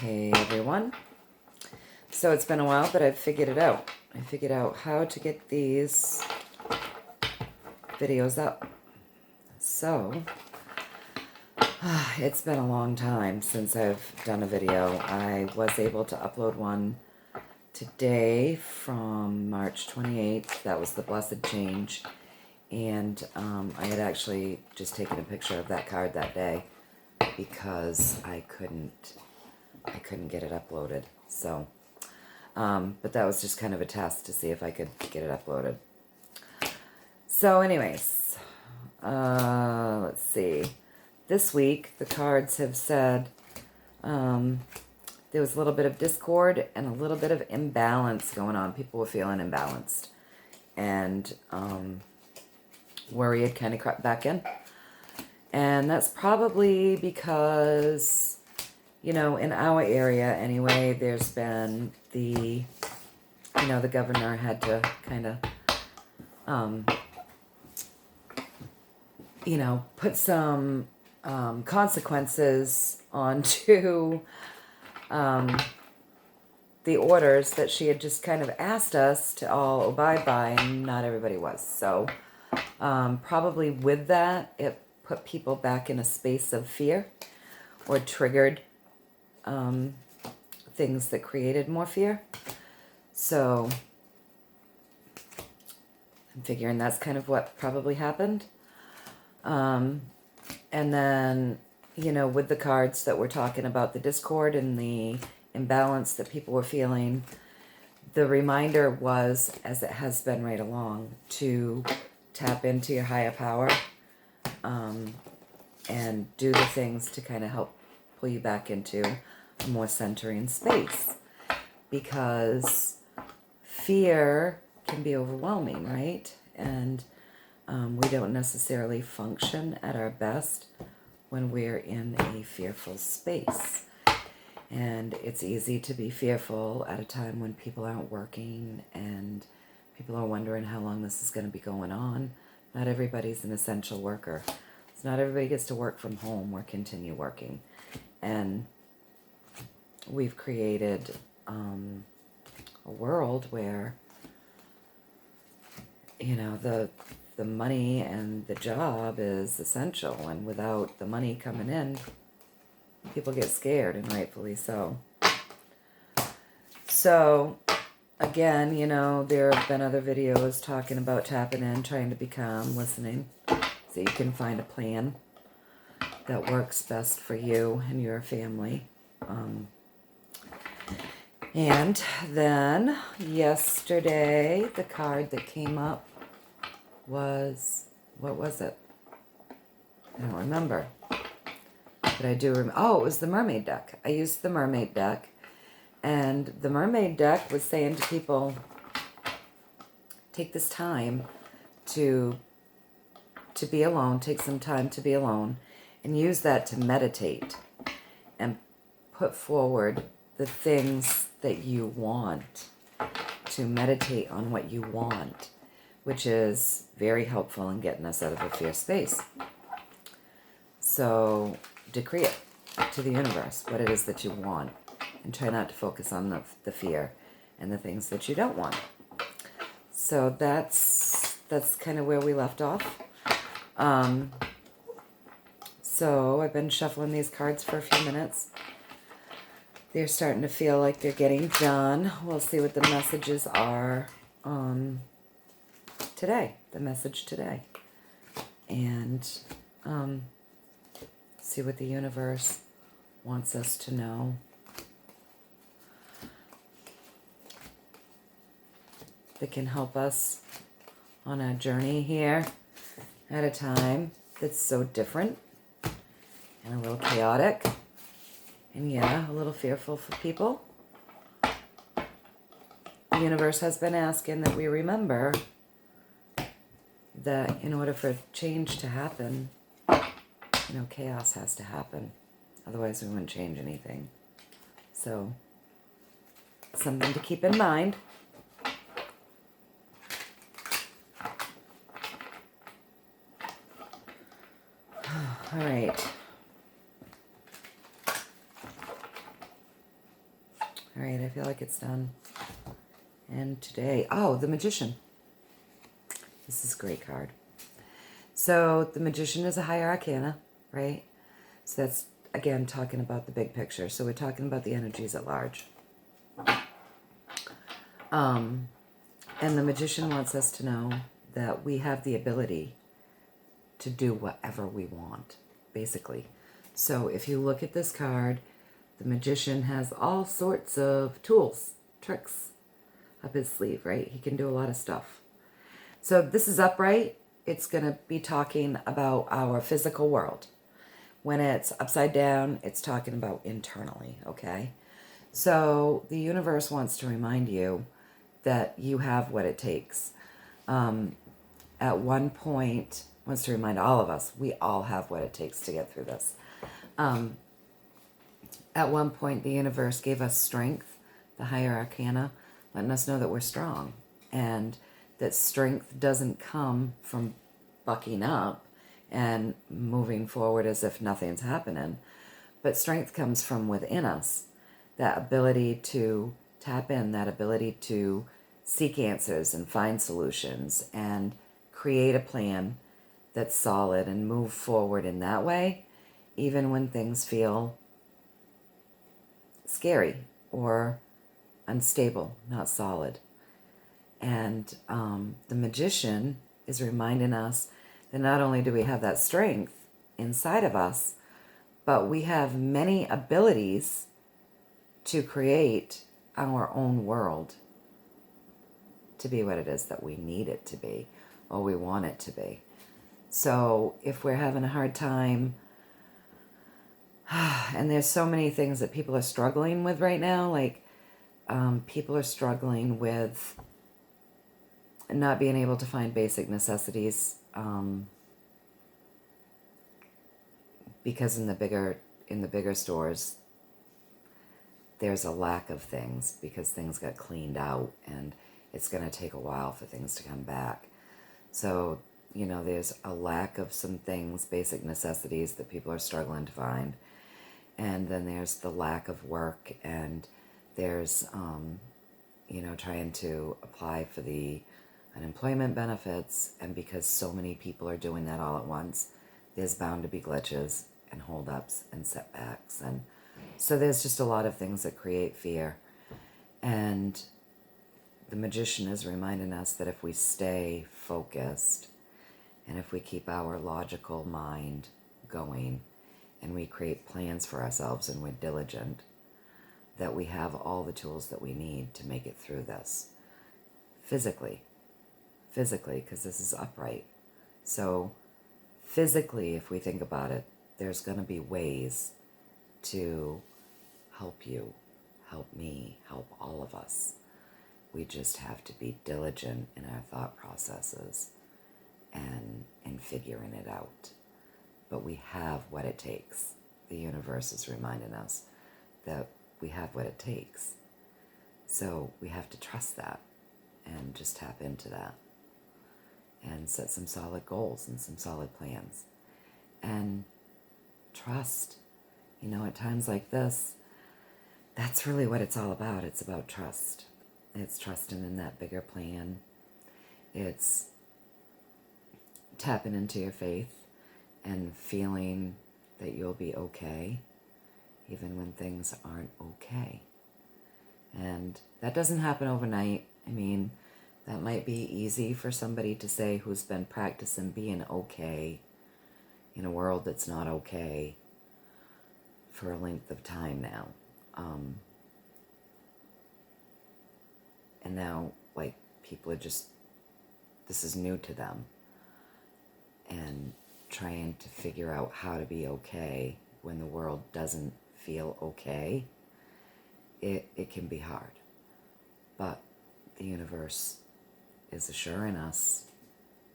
Hey everyone. So it's been a while, but I've figured it out. I figured out how to get these videos up. So, it's been a long time since I've done a video. I was able to upload one today from March 28th. That was the Blessed Change. And I had actually just taken a picture of that card that day because I couldn't get it uploaded. So, but that was just kind of a test to see if I could get it uploaded. So anyways, let's see. This week, the cards have said there was a little bit of discord and a little bit of imbalance going on. People were feeling imbalanced. And worry had kind of crept back in. And that's probably because, you know, in our area anyway, there's been the governor had to kind of, put some consequences onto the orders that she had just kind of asked us to all abide by, and not everybody was. So probably with that, it put people back in a space of fear or triggered things that created more fear. So I'm figuring that's kind of what probably happened. And then, with the cards that we're talking about, the discord and the imbalance that people were feeling, the reminder was, as it has been right along, to tap into your higher power and do the things to kind of help pull you back into a more centering space. Because fear can be overwhelming, right? And we don't necessarily function at our best when we're in a fearful space. And it's easy to be fearful at a time when people aren't working and people are wondering how long this is going to be going on. Not everybody's an essential worker. So not everybody gets to work from home or continue working. And we've created a world where, the money and the job is essential, and without the money coming in, people get scared, and rightfully so. So, again, there have been other videos talking about tapping in, trying to be calm, listening, so you can find a plan that works best for you and your family. And then, yesterday, the card that came up was, what was it? I don't remember. But I do remember. Oh, it was the mermaid deck. I used the mermaid deck. And the mermaid deck was saying to people, take this time to be alone. Take some time to be alone. And use that to meditate. And put forward the things that you want. To meditate on what you want. Which is very helpful in getting us out of a fear space. So decree it to the universe, what it is that you want. And try not to focus on the fear and the things that you don't want. So that's kind of where we left off. So I've been shuffling these cards for a few minutes. They're starting to feel like they're getting done. We'll see what the messages are today. The message today. And see what the universe wants us to know. That can help us on a journey here at a time that's so different and a little chaotic and a little fearful for people. The universe has been asking that we remember that in order for change to happen, chaos has to happen. Otherwise we wouldn't change anything. So, something to keep in mind. All right. I feel like it's done. And today, oh, the Magician. This is a great card. So the Magician is a higher arcana, right? So that's, again, talking about the big picture. So we're talking about the energies at large. And the Magician wants us to know that we have the ability to do whatever we want, basically. So if you look at this card, the Magician has all sorts of tools, tricks up his sleeve, right? He can do a lot of stuff. So this is upright. It's going to be talking about our physical world. When it's upside down, it's talking about internally, okay? So the universe wants to remind you that you have what it takes. At one point, wants to remind all of us, we all have what it takes to get through this. At one point, the universe gave us strength, the higher arcana, letting us know that we're strong, and that strength doesn't come from bucking up and moving forward as if nothing's happening, but strength comes from within us. That ability to tap in, that ability to seek answers and find solutions and create a plan that's solid and move forward in that way, even when things feel scary or unstable, not solid. And the Magician is reminding us that not only do we have that strength inside of us, but we have many abilities to create our own world to be what it is that we need it to be or we want it to be. So if we're having a hard time, and there's so many things that people are struggling with right now, like people are struggling with not being able to find basic necessities because in the bigger stores there's a lack of things because things got cleaned out and it's going to take a while for things to come back. So, you know, there's a lack of some things, basic necessities that people are struggling to find. And then there's the lack of work, and there's, you know, trying to apply for the unemployment benefits. And because so many people are doing that all at once, there's bound to be glitches and holdups and setbacks. And so there's just a lot of things that create fear. And the Magician is reminding us that if we stay focused and if we keep our logical mind going and we create plans for ourselves and we're diligent, that we have all the tools that we need to make it through this. Physically, because this is upright. So physically, if we think about it, there's going to be ways to help you, help me, help all of us. We just have to be diligent in our thought processes and in figuring it out. But we have what it takes. The universe is reminding us that we have what it takes. So we have to trust that and just tap into that and set some solid goals and some solid plans. And trust. You know, at times like this, that's really what it's all about. It's about trust. It's trusting in that bigger plan. It's tapping into your faith and feeling that you'll be okay, even when things aren't okay. And that doesn't happen overnight. I mean, that might be easy for somebody to say who's been practicing being okay in a world that's not okay for a length of time now. And now, like, people are just, this is new to them. And trying to figure out how to be okay when the world doesn't feel okay, it can be hard. But the universe is assuring us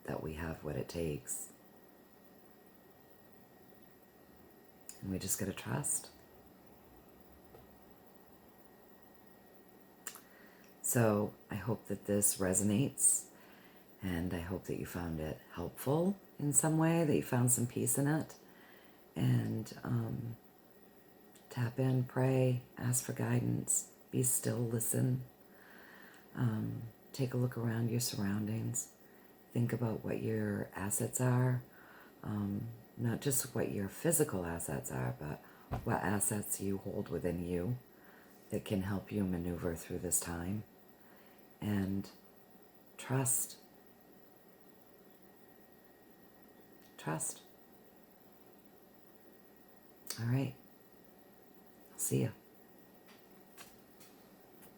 that we have what it takes. And we just gotta trust. So I hope that this resonates, and I hope that you found it helpful in some way, that you found some peace in it. And tap in, pray, ask for guidance, Be still, listen. Take a look around your surroundings. Think about what your assets are. Not just what your physical assets are, but what assets you hold within you that can help you maneuver through this time. And trust. Trust. All right. I'll see you.